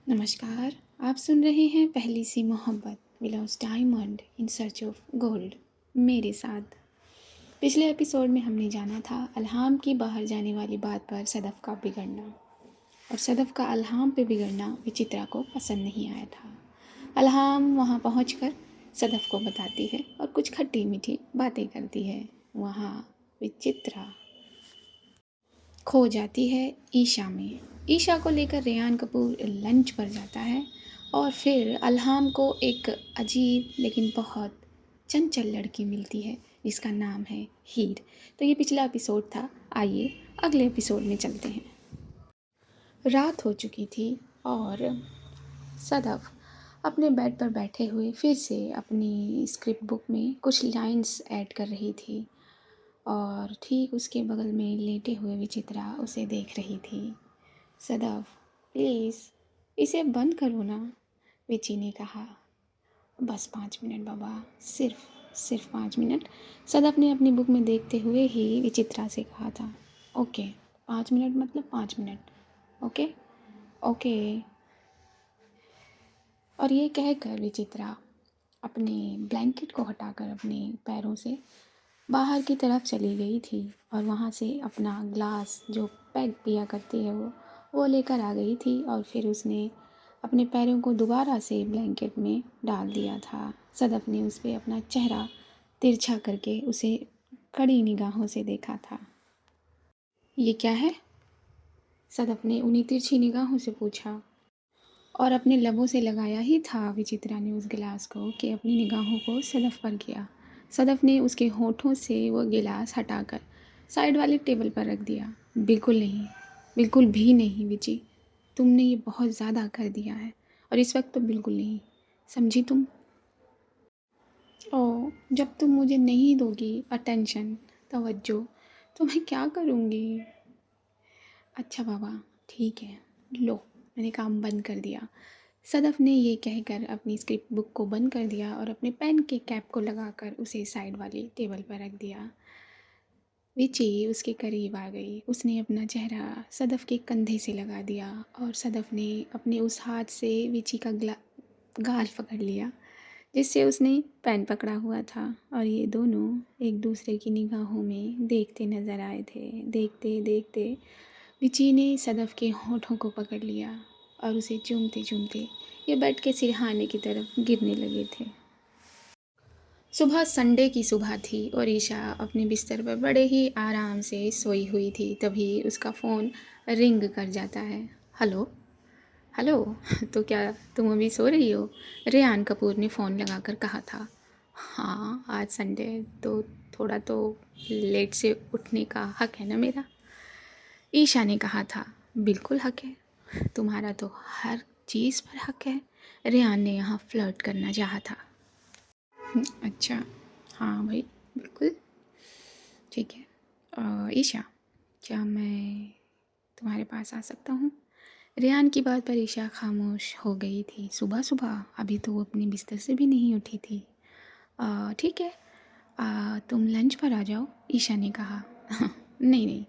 नमस्कार। आप सुन रहे हैं पहली सी मोहब्बत, we lost diamond in search of gold मेरे साथ। पिछले एपिसोड में हमने जाना था अल्हाम की बाहर जाने वाली बात पर सदफ़ का बिगड़ना, और सदफ़ का अल्हाम पे बिगड़ना विचित्रा को पसंद नहीं आया था। अल्हाम वहाँ पहुँचकर सदफ़ को बताती है और कुछ खट्टी मीठी बातें करती है। वहाँ विचित्रा खो जाती है ईशा में। ईशा को लेकर रेयान कपूर लंच पर जाता है और फिर अल्हाम को एक अजीब लेकिन बहुत चंचल लड़की मिलती है जिसका नाम है हीर। तो ये पिछला एपिसोड था। आइए अगले एपिसोड में चलते हैं। रात हो चुकी थी और सदफ़ अपने बेड पर बैठे हुए फिर से अपनी स्क्रिप्ट बुक में कुछ लाइंस ऐड कर रही थी और ठीक उसके बगल में लेटे हुए विचित्रा उसे देख रही थी। सदफ़, प्लीज़ इसे बंद करो ना, विची ने कहा। बस 5 मिनट बाबा, सिर्फ 5 मिनट, सदफ़ ने अपनी बुक में देखते हुए ही विचित्रा से कहा था। ओके, 5 मिनट मतलब 5 मिनट। Okay okay. और ये कहकर विचित्रा अपने ब्लैंकेट को हटाकर अपने पैरों से बाहर की तरफ चली गई थी और वहाँ से अपना ग्लास जो पैग पिया करती है वो लेकर आ गई थी और फिर उसने अपने पैरों को दोबारा से ब्लैंकेट में डाल दिया था। सदफ़ ने उस पर अपना चेहरा तिरछा करके उसे कड़ी निगाहों से देखा था। ये क्या है? सदफ़ ने उन्हीं तिरछी निगाहों से पूछा और अपने लबों से लगाया ही था विचित्रा ने उस गिलास को कि अपनी निगाहों को सदफ़ पर किया। सदफ़ ने उसके होठों से वो गिलास हटाकर साइड वाले टेबल पर रख दिया। बिल्कुल नहीं, बिल्कुल भी नहीं विची, तुमने ये बहुत ज़्यादा कर दिया है और इस वक्त तो बिल्कुल नहीं, समझी तुम? ओह, जब तुम मुझे नहीं दोगी अटेंशन, तवज्जो, तो मैं क्या करूँगी? अच्छा बाबा, ठीक है, लो, मैंने काम बंद कर दिया। सदफ़ ने ये कहकर अपनी स्क्रिप्ट बुक को बंद कर दिया और अपने पेन के कैप को लगाकर उसे साइड वाली टेबल पर रख दिया। विची उसके करीब आ गई। उसने अपना चेहरा सदफ़ के कंधे से लगा दिया और सदफ़ ने अपने उस हाथ से विची का गाल पकड़ लिया जिससे उसने पेन पकड़ा हुआ था और ये दोनों एक दूसरे की निगाहों में देखते नज़र आए थे। देखते देखते विची ने सदफ़ के होठों को पकड़ लिया और उसे चूमते चूमते ये बेड के सिरहाने की तरफ गिरने लगे थे। सुबह संडे की सुबह थी और ईशा अपने बिस्तर पर बड़े ही आराम से सोई हुई थी। तभी उसका फ़ोन रिंग कर जाता है। Hello hello. तो क्या तुम अभी सो रही हो? रेयान कपूर ने फ़ोन लगाकर कहा था। हाँ, आज संडे तो थोड़ा तो लेट से उठने का हक है ना मेरा, ईशा ने कहा था। बिल्कुल हक है, तुम्हारा तो हर चीज़ पर हक है, रेयान ने यहाँ फ्लर्ट करना चाहा था। अच्छा, हाँ भाई, बिल्कुल ठीक है। ईशा, क्या मैं तुम्हारे पास आ सकता हूँ? रेयान की बात पर ईशा खामोश हो गई थी। सुबह सुबह अभी तो वो अपने बिस्तर से भी नहीं उठी थी। ठीक है, तुम लंच पर आ जाओ, ईशा ने कहा। नहीं नहीं,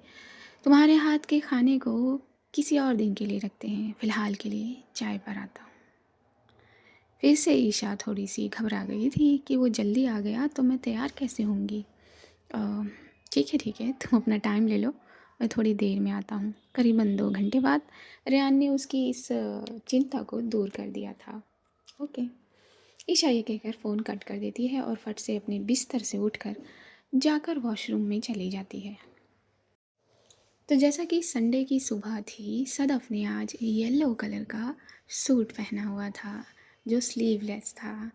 तुम्हारे हाथ के खाने को किसी और दिन के लिए रखते हैं, फ़िलहाल के लिए चाय पर आता हूँ। फिर से ईशा थोड़ी सी घबरा गई थी कि वो जल्दी आ गया तो मैं तैयार कैसे होंगी। ठीक है, तुम अपना टाइम ले लो, मैं थोड़ी देर में आता हूँ। करीबन 2 घंटे बाद रेयान ने उसकी इस चिंता को दूर कर दिया था। ओके, ईशा ये कहकर फ़ोन कट कर देती है और फट से अपने बिस्तर से उठकर जाकर वॉशरूम में चली जाती है। तो जैसा कि संडे की सुबह थी, सदफ़ ने आज येलो कलर का सूट पहना हुआ था जो स्लीवलेस था।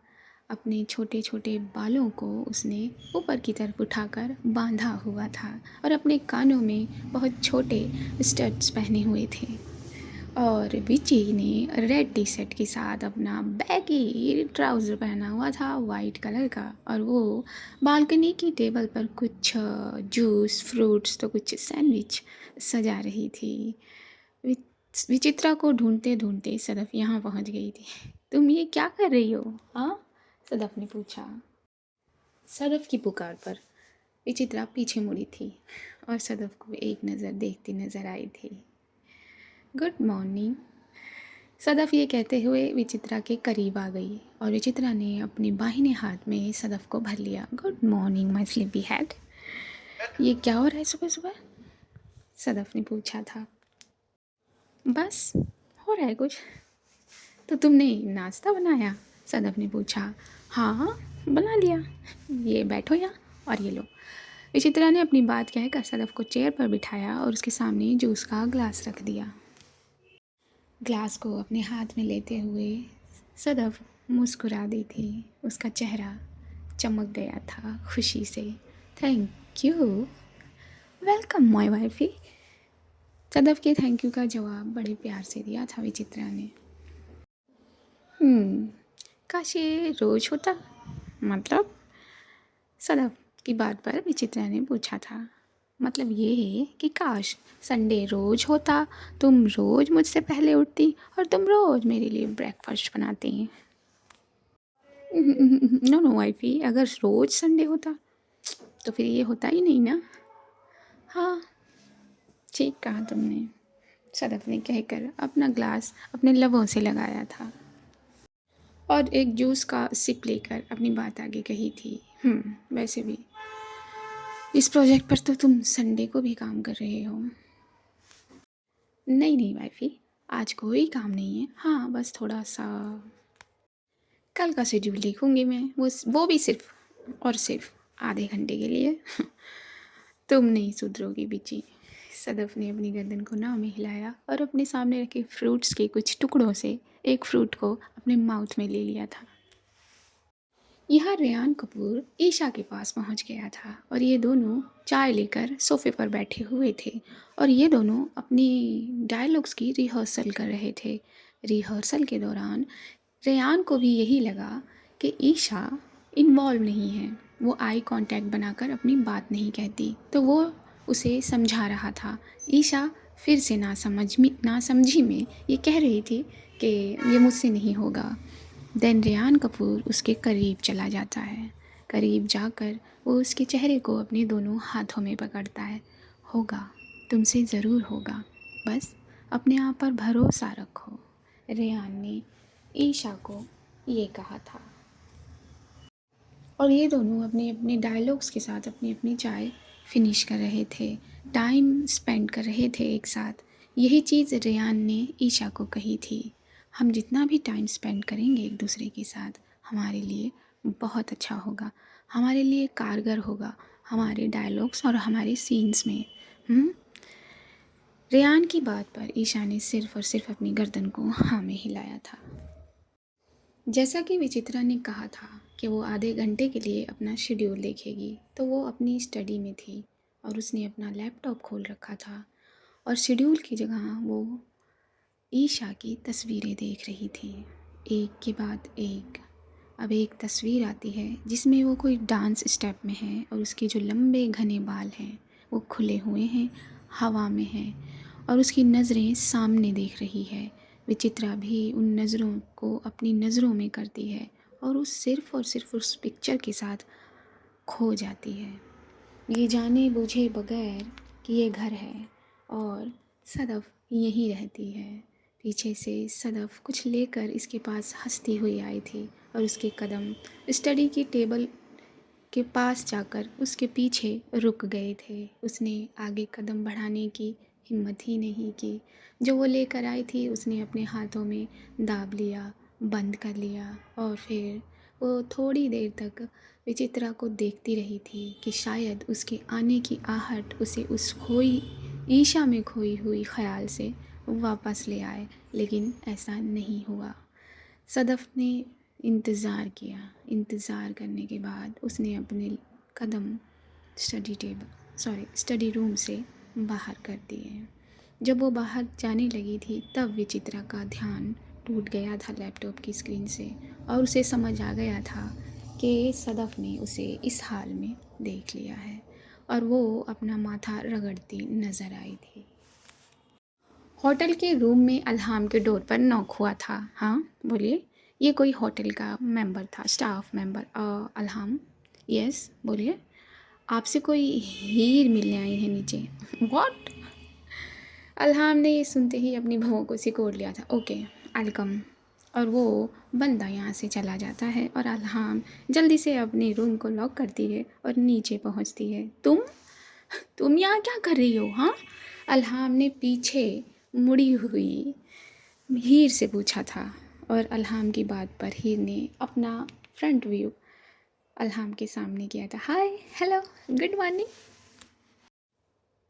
अपने छोटे छोटे बालों को उसने ऊपर की तरफ उठाकर बांधा हुआ था और अपने कानों में बहुत छोटे स्टड्स पहने हुए थे। और विची ने रेड टी शर्ट के साथ अपना बैगी ट्राउज़र पहना हुआ था वाइट कलर का और वो बालकनी की टेबल पर कुछ जूस फ्रूट्स तो कुछ सैंडविच सजा रही थी। विचित्रा को ढूंढते ढूंढते सदफ़ यहाँ पहुँच गई थी। तुम ये क्या कर रही हो? हाँ, सदफ़ ने पूछा। सदफ़ की पुकार पर विचित्रा पीछे मुड़ी थी और सदफ़ को एक नज़र देखती नज़र आई थी। गुड मॉर्निंग, सदफ ये कहते हुए विचित्रा के करीब आ गई और विचित्रा ने अपने बाहिने हाथ में सदफ को भर लिया। Good morning my sleepy head. ये क्या हो रहा है सुबह सुबह? सदफ ने पूछा था। बस हो रहा है कुछ। तो तुमने नाश्ता बनाया? सदफ ने पूछा। हाँ बना लिया। ये बैठो यहाँ और ये लो। विचित्रा ने अपनी बात कहकर सदफ को चेयर पर बिठाया और उसके सामने जूस का ग्लास रख दिया। ग्लास को अपने हाथ में लेते हुए सदफ मुस्कुरा दी थी। उसका चेहरा चमक गया था खुशी से। Thank you, welcome my wifey. Sadaf के थैंक यू का जवाब बड़े प्यार से दिया था विचित्रा ने। काश ये रोज़ होता। मतलब? सदफ की बात पर विचित्रा ने पूछा था। मतलब ये है कि काश संडे रोज़ होता, तुम रोज़ मुझसे पहले उठती और तुम रोज़ मेरे लिए ब्रेकफास्ट बनाती। नो नो वाइफी, अगर रोज़ संडे होता तो फिर ये होता ही नहीं ना। हाँ ठीक कहा तुमने, सदफ ने कहकर अपना ग्लास अपने लबों से लगाया था और एक जूस का सिप लेकर अपनी बात आगे कही थी। वैसे भी इस प्रोजेक्ट पर तो तुम संडे को भी काम कर रहे हो। नहीं नहीं वाइफी, आज कोई काम नहीं है। हाँ बस थोड़ा सा कल का शेड्यूल लिखूंगी मैं, वो भी सिर्फ और सिर्फ आधे घंटे के लिए। तुम नहीं सुधरोगी बिची। सदफ ने अपनी गर्दन को नाव में हिलाया और अपने सामने रखे फ्रूट्स के कुछ टुकड़ों से एक फ्रूट को अपने माउथ में ले लिया था। यहाँ रेयान कपूर ईशा के पास पहुँच गया था और ये दोनों चाय लेकर सोफे पर बैठे हुए थे और ये दोनों अपनी डायलॉग्स की रिहर्सल कर रहे थे। रिहर्सल के दौरान रेयान को भी यही लगा कि ईशा इन्वॉल्व नहीं है। वो आई कांटेक्ट बनाकर अपनी बात नहीं कहती, तो वो उसे समझा रहा था। ईशा फिर से नासमझी में ये कह रही थी कि ये मुझसे नहीं होगा। देन रेयान कपूर उसके करीब चला जाता है। करीब जाकर वो उसके चेहरे को अपने दोनों हाथों में पकड़ता है। होगा, तुमसे ज़रूर होगा, बस अपने आप पर भरोसा रखो, रेयान ने ईशा को ये कहा था। और ये दोनों अपने अपने डायलॉग्स के साथ अपनी अपनी चाय फिनिश कर रहे थे, टाइम स्पेंड कर रहे थे एक साथ। यही चीज़ रेयान ने ईशा को कही थी। हम जितना भी टाइम स्पेंड करेंगे एक दूसरे के साथ, हमारे लिए बहुत अच्छा होगा, हमारे लिए कारगर होगा, हमारे डायलॉग्स और हमारे सीन्स में। रेयान की बात पर ईशा ने सिर्फ और सिर्फ अपनी गर्दन को हाँ में हिलाया था। जैसा कि विचित्रा ने कहा था कि वो आधे घंटे के लिए अपना शेड्यूल देखेगी, तो वो अपनी स्टडी में थी और उसने अपना लैपटॉप खोल रखा था और शेड्यूल की जगह वो ईशा की तस्वीरें देख रही थी, एक के बाद एक। अब एक तस्वीर आती है जिसमें वो कोई डांस स्टेप में है और उसके जो लंबे घने बाल हैं वो खुले हुए हैं, हवा में हैं और उसकी नज़रें सामने देख रही है। विचित्रा भी उन नज़रों को अपनी नज़रों में करती है और सिर्फ उस पिक्चर के साथ खो जाती है, ये जाने बूझे बगैर कि ये घर है और सदफ यहीं रहती है। पीछे से सदफ कुछ लेकर इसके पास हंसती हुई आई थी और उसके कदम स्टडी की टेबल के पास जाकर उसके पीछे रुक गए थे। उसने आगे कदम बढ़ाने की हिम्मत ही नहीं की। जो वो लेकर आई थी उसने अपने हाथों में दाब लिया, बंद कर लिया और फिर वो थोड़ी देर तक विचित्रा को देखती रही थी कि शायद उसके आने की आहट उसे उस ईशा में खोई हुई ख्याल से वापस ले आए, लेकिन ऐसा नहीं हुआ। सदफ ने इंतज़ार किया। इंतज़ार करने के बाद उसने अपने कदम स्टडी रूम से बाहर कर दिए। जब वो बाहर जाने लगी थी तब विचित्रा का ध्यान टूट गया था लैपटॉप की स्क्रीन से और उसे समझ आ गया था कि सदफ ने उसे इस हाल में देख लिया है और वो अपना माथा रगड़ती नज़र आई थी। होटल के रूम में अल्हाम के डोर पर नॉक हुआ था। हाँ बोलिए। ये कोई होटल का मेंबर था, स्टाफ मेंबर। अल्हाम। यस बोलिए। आपसे कोई हीर मिलने आई है नीचे। व्हाट? अल्हाम ने ये सुनते ही अपनी भौं को सिकोड़ लिया था। Okay welcome. और वो बंदा यहाँ से चला जाता है और अल्हाम जल्दी से अपने रूम को लॉक करती है और नीचे पहुँचती है। तुम यहाँ क्या कर रही हो? हाँ, अल्हाम ने पीछे मुड़ी हुई हीर से पूछा था। और अल्हाम की बात पर हीर ने अपना फ्रंट व्यू अल्हाम के सामने किया था। हाय, हेलो, गुड मॉर्निंग।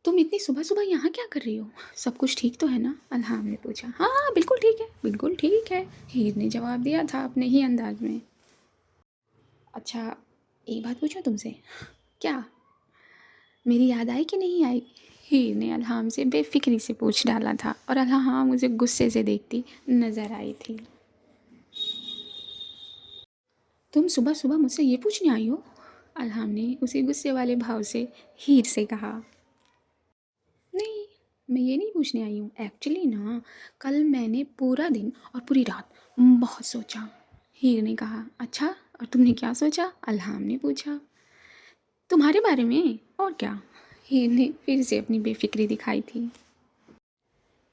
तुम इतनी सुबह सुबह यहाँ क्या कर रही हो? सब कुछ ठीक तो है ना? अल्हाम ने पूछा। हाँ हाँ, बिल्कुल ठीक है, बिल्कुल ठीक है, हीर ने जवाब दिया था अपने ही अंदाज में। अच्छा, एक बात पूछो तुमसे। क्या? मेरी याद आई कि नहीं आई? हीर ने अल्हाम से बेफिक्री से पूछ डाला था और अल्हाम मुझे गुस्से से देखती नज़र आई थी। तुम सुबह सुबह मुझसे ये पूछने आई हो? अल्हाम ने उसी गुस्से वाले भाव से हीर से कहा। नहीं, मैं ये नहीं पूछने आई हूँ। एक्चुअली ना, कल मैंने पूरा दिन और पूरी रात बहुत सोचा। हीर ने कहा। अच्छा, और तुमने क्या सोचा? अल्हाम ने पूछा। तुम्हारे बारे में, और क्या? हीर ने फिर से अपनी बेफिक्री दिखाई थी।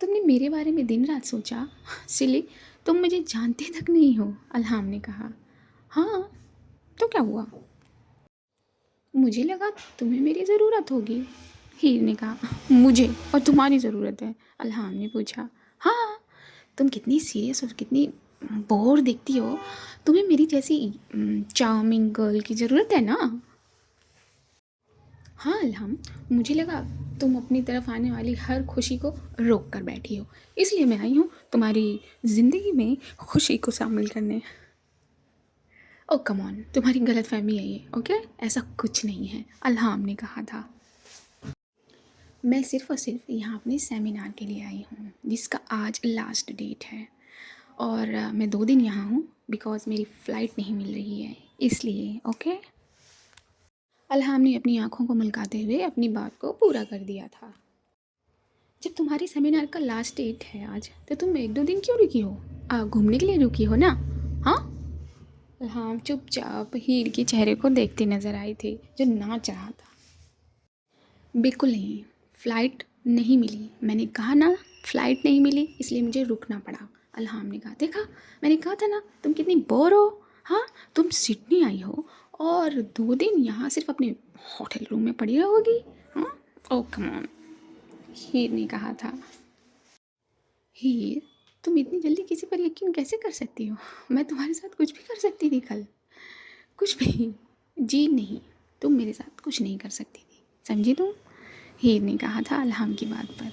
तुमने मेरे बारे में दिन रात सोचा? सिली, तुम मुझे जानते तक नहीं हो, अल्हाम ने कहा। हाँ, तो क्या हुआ? मुझे लगा तुम्हें मेरी ज़रूरत होगी, हीर ने कहा। मुझे और तुम्हारी ज़रूरत है, अल्हाम ने पूछा। हाँ, तुम कितनी सीरियस और कितनी बोर दिखती हो। तुम्हें मेरी जैसी चार्मिंग गर्ल की ज़रूरत है ना? हाँ अल्हम, मुझे लगा तुम अपनी तरफ आने वाली हर खुशी को रोक कर बैठी हो, इसलिए मैं आई हूँ तुम्हारी ज़िंदगी में खुशी को शामिल करने। ओ कम ऑन, तुम्हारी गलत फहमी है ये, ओके? ऐसा कुछ नहीं है, अल्हाम ने कहा था। मैं सिर्फ़ और सिर्फ यहाँ अपने सेमिनार के लिए आई हूँ, जिसका आज लास्ट डेट है। और मैं 2 दिन यहाँ हूँ बिकॉज़ मेरी फ़्लाइट नहीं मिल रही है, इसलिए। ओके? अल्हाम ने अपनी आँखों को मलकाते हुए अपनी बात को पूरा कर दिया था। जब तुम्हारी सेमिनार का लास्ट डेट है आज, तो तुम 1-2 दिन क्यों रुकी हो? घूमने के लिए रुकी हो ना? हाँ? अल्हाम चुपचाप हीर के चेहरे को देखती नज़र आई थी, जो नाच रहा था। बिल्कुल नहीं, फ़्लाइट नहीं मिली। मैंने कहा ना, फ़्लाइट नहीं मिली, इसलिए मुझे रुकना पड़ा, अल्हाम ने कहा। देखा, मैंने कहा था ना, तुम कितनी बोर हो। हाँ, तुम सिडनी आई हो और 2 दिन यहाँ सिर्फ अपने होटल रूम में पड़ी रहोगी? हाँ? ओह कम ऑन, हीर ने कहा था। हीर, तुम इतनी जल्दी किसी पर यकीन कैसे कर सकती हो? मैं तुम्हारे साथ कुछ भी कर सकती थी कल, कुछ भी। जी नहीं, तुम मेरे साथ कुछ नहीं कर सकती थी, समझी तुम? हीर ने कहा था अल्हाम की बात पर।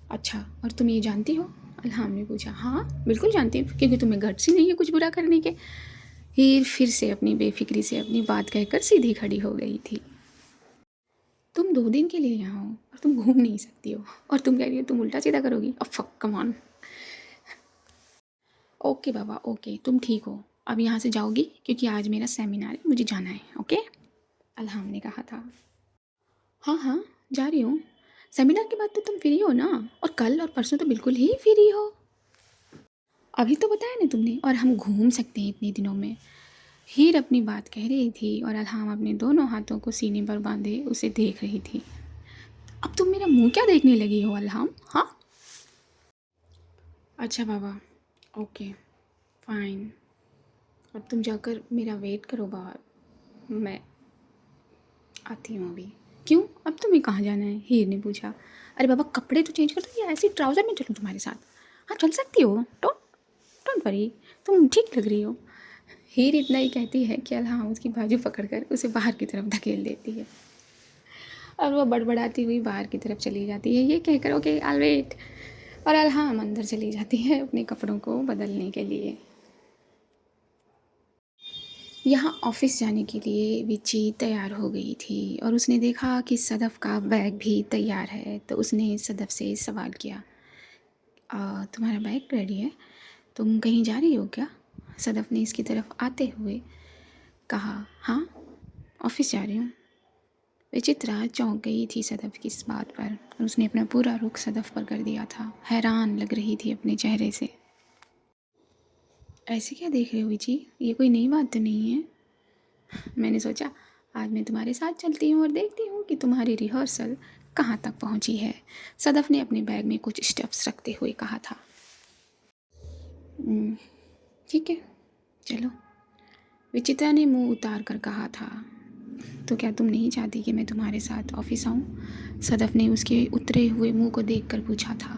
अच्छा, और तुम ये जानती हो? अल्हाम ने पूछा। हाँ, बिल्कुल जानती हूँ, क्योंकि तुम्हें गट्स ही नहीं है कुछ बुरा करने के। हीर फिर से अपनी बेफिक्री से अपनी बात कहकर सीधी खड़ी हो गई थी। तुम 2 दिन के लिए यहाँ हो और तुम घूम नहीं सकती हो, और तुम कह रही हो तुम उल्टा सीधा करोगी? Come on. Okay Baba, okay, तुम ठीक हो, अब यहाँ से जाओगी, क्योंकि आज मेरा सेमिनार है, मुझे जाना है। ओके? अल्हाम ने कहा था। हाँ हाँ, जा रही हूँ। सेमिनार के बाद तो तुम फ्री हो ना? और कल और परसों तो बिल्कुल ही फ्री हो। अभी तो बताया ना तुमने, और हम घूम सकते हैं इतने दिनों में। हीर अपनी बात कह रही थी और अल्हाम अपने दोनों हाथों को सीने पर बांधे उसे देख रही थी। अब तुम मेरा मुंह क्या देखने लगी हो अल्हाम? हाँ? अच्छा बाबा, ओके, फाइन। अब तुम जाकर मेरा वेट करो बाहर, मैं आती हूँ अभी। क्यों, अब तुम्हें कहाँ जाना है? हीर ने पूछा। अरे बाबा, कपड़े तो चेंज कर दो, या ऐसे ट्राउज़र में चलूँ तुम्हारे साथ? हाँ, चल सकती हो, डोंट डोंट वरी, तुम ठीक लग रही हो। हीर इतना ही कहती है कि अल्हाम उसकी बाजू पकड़कर उसे बाहर की तरफ धकेल देती है और वह बड़बड़ाती हुई बाहर की तरफ चली जाती है, ये कहकर ओके आई वेट। और अल्हाम अंदर चली जाती है अपने कपड़ों को बदलने के लिए। यहाँ ऑफ़िस जाने के लिए विची तैयार हो गई थी और उसने देखा कि सदफ़ का बैग भी तैयार है, तो उसने सदफ़ से सवाल किया, तुम्हारा बैग रेडी है? तुम कहीं जा रही हो क्या? सदफ़ ने इसकी तरफ आते हुए कहा। हाँ, ऑफ़िस जा रही हूँ। विचित्रा चौंक गई थी सदफ़ की इस बात पर, और उसने अपना पूरा रुख सदफ़ पर कर दिया था। हैरान लग रही थी अपने चेहरे से। ऐसे क्या देख रहे हो विची? ये कोई नई बात तो नहीं है? मैंने सोचा आज मैं तुम्हारे साथ चलती हूँ और देखती हूँ कि तुम्हारी रिहर्सल कहाँ तक पहुँची है, सदफ़ ने अपने बैग में कुछ स्टेप्स रखते हुए कहा था। ठीक है, चलो। विचित्रा ने मुंह उतार कर कहा था। तो क्या तुम नहीं चाहती कि मैं तुम्हारे साथ ऑफिस आऊँ? सदफ ने उसके उतरे हुए मुंह को देखकर पूछा था।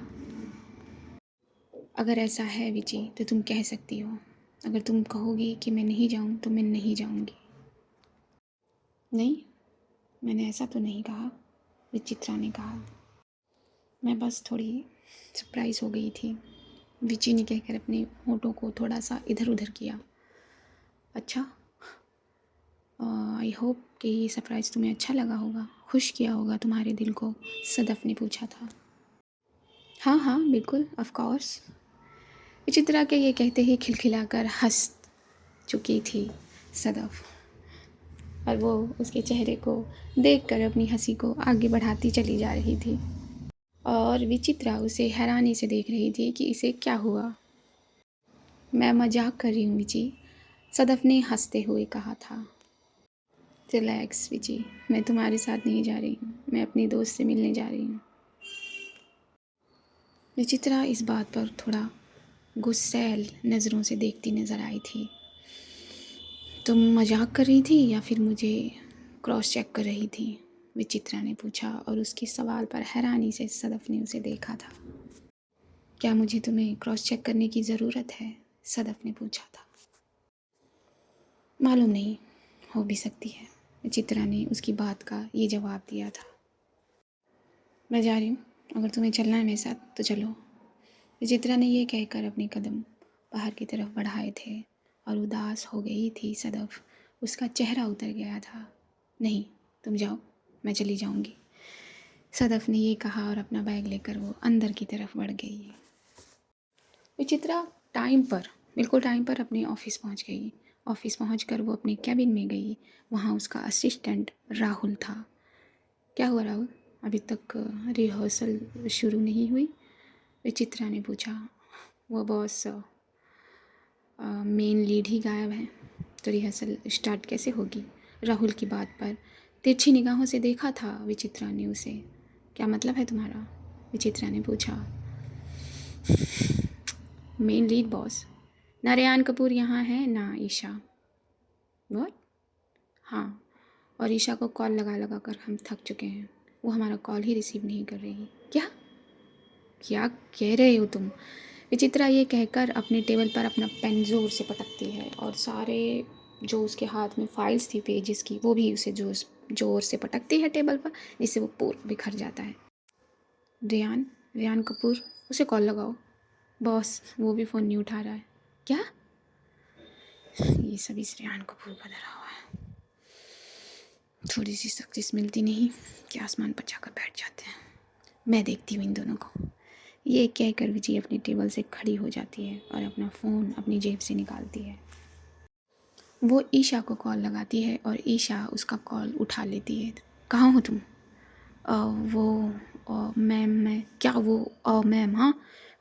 अगर ऐसा है विची तो तुम कह सकती हो। अगर तुम कहोगी कि मैं नहीं जाऊँ तो मैं नहीं जाऊँगी। नहीं, मैंने ऐसा तो नहीं कहा, विचित्रा ने कहा। मैं बस थोड़ी सरप्राइज़ हो गई थी, विची ने कहकर अपने होठों को थोड़ा सा इधर उधर किया। अच्छा, आई होप कि ये सरप्राइज़ तुम्हें अच्छा लगा होगा, खुश किया होगा तुम्हारे दिल को, सदफ ने पूछा था। हाँ हाँ बिल्कुल, ऑफ कोर्स। विचित्रा के ये कहते ही खिलखिलाकर हंस चुकी थी सदफ, और वो उसके चेहरे को देखकर अपनी हंसी को आगे बढ़ाती चली जा रही थी, और विचित्रा उसे हैरानी से देख रही थी कि इसे क्या हुआ। मैं मजाक कर रही हूँ विची, सदफ ने हंसते हुए कहा था। रिलैक्स विची, मैं तुम्हारे साथ नहीं जा रही हूँ, मैं अपनी दोस्त से मिलने जा रही हूँ। विचित्रा इस बात पर थोड़ा गुस्सैल नज़रों से देखती नज़र आई थी। तुम मजाक कर रही थी या फिर मुझे क्रॉस चेक कर रही थी? विचित्रा ने पूछा, और उसके सवाल पर हैरानी से सदफ ने उसे देखा था। क्या मुझे तुम्हें क्रॉस चेक करने की ज़रूरत है? सदफ ने पूछा था। मालूम नहीं, हो भी सकती है, विचित्रा ने उसकी बात का ये जवाब दिया था। मैं जा रही हूँ, अगर तुम्हें चलना है मेरे साथ तो चलो। विचित्रा ने यह कहकर अपने कदम बाहर की तरफ बढ़ाए थे, और उदास हो गई थी सदफ, उसका चेहरा उतर गया था। नहीं, तुम जाओ, मैं चली जाऊंगी, सदफ ने ये कहा, और अपना बैग लेकर वो अंदर की तरफ बढ़ गई। विचित्रा टाइम पर, बिल्कुल टाइम पर अपने ऑफिस पहुंच गई। ऑफिस पहुंचकर वो अपने कैबिन में गई। वहाँ उसका असिस्टेंट राहुल था। क्या हुआ राहुल, अभी तक रिहर्सल शुरू नहीं हुई? विचित्रा ने पूछा। वो बॉस मेन लीड ही गायब है, तो रिहर्सल स्टार्ट कैसे होगी? राहुल की बात पर तिरछी निगाहों से देखा था विचित्रा ने उसे। क्या मतलब है तुम्हारा? विचित्रा ने पूछा। मेन लीड बॉस, ना रेयान कपूर यहाँ है ना ईशा। व्हाट? हाँ, और ईशा को कॉल लगा लगा कर हम थक चुके हैं, वो हमारा कॉल ही रिसीव नहीं कर रही। क्या क्या कह रहे हो तुम? विचित्रा ये कहकर अपने टेबल पर अपना पेन ज़ोर से पटकती है, और सारे जो उसके हाथ में फाइल्स थी पेजेस की, वो भी उसे जोर से पटकती है टेबल पर, जिससे वो पूरा बिखर जाता है। रेयान कपूर, उसे कॉल लगाओ। बॉस, वो भी फ़ोन नहीं उठा रहा है। क्या? ये सभी रेयान कपूर का डरा हुआ है। थोड़ी सी सक्सेस मिलती नहीं कि आसमान पर जाकर बैठ जाते हैं। मैं देखती हूँ इन दोनों को। ये कहकर विजय अपनी टेबल से खड़ी हो जाती है और अपना फ़ोन अपनी जेब से निकालती है। वो ईशा को कॉल लगाती है और ईशा उसका कॉल उठा लेती है। कहाँ हो तुम? मैम, मैं क्या वो मैम, हाँ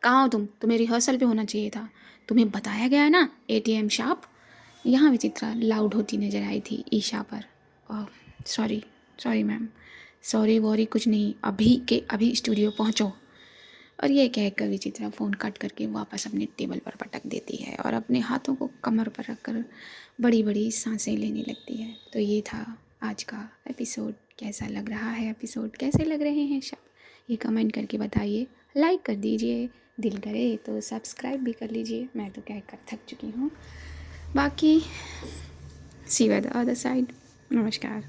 कहाँ हो तुम? तुम्हें रिहर्सल पे होना चाहिए था, तुम्हें बताया गया है ना, ATM शार्प। यहाँ विचित्रा लाउड होती नज़र आई थी ईशा पर। सॉरी मैम, सॉरी वॉरी कुछ नहीं, अभी के अभी स्टूडियो पहुँचो। और ये कहकर विचित्रा फ़ोन कट करके वापस अपने टेबल पर पटक देती है और अपने हाथों को कमर पर रखकर बड़ी बड़ी सांसें लेने लगती है। तो ये था आज का एपिसोड। कैसा लग रहा है एपिसोड, कैसे लग रहे हैं सब, ये कमेंट करके बताइए। लाइक कर दीजिए, दिल करे तो सब्सक्राइब भी कर लीजिए। मैं तो कहकर थक चुकी हूँ। बाकी see you at the other side. नमस्कार।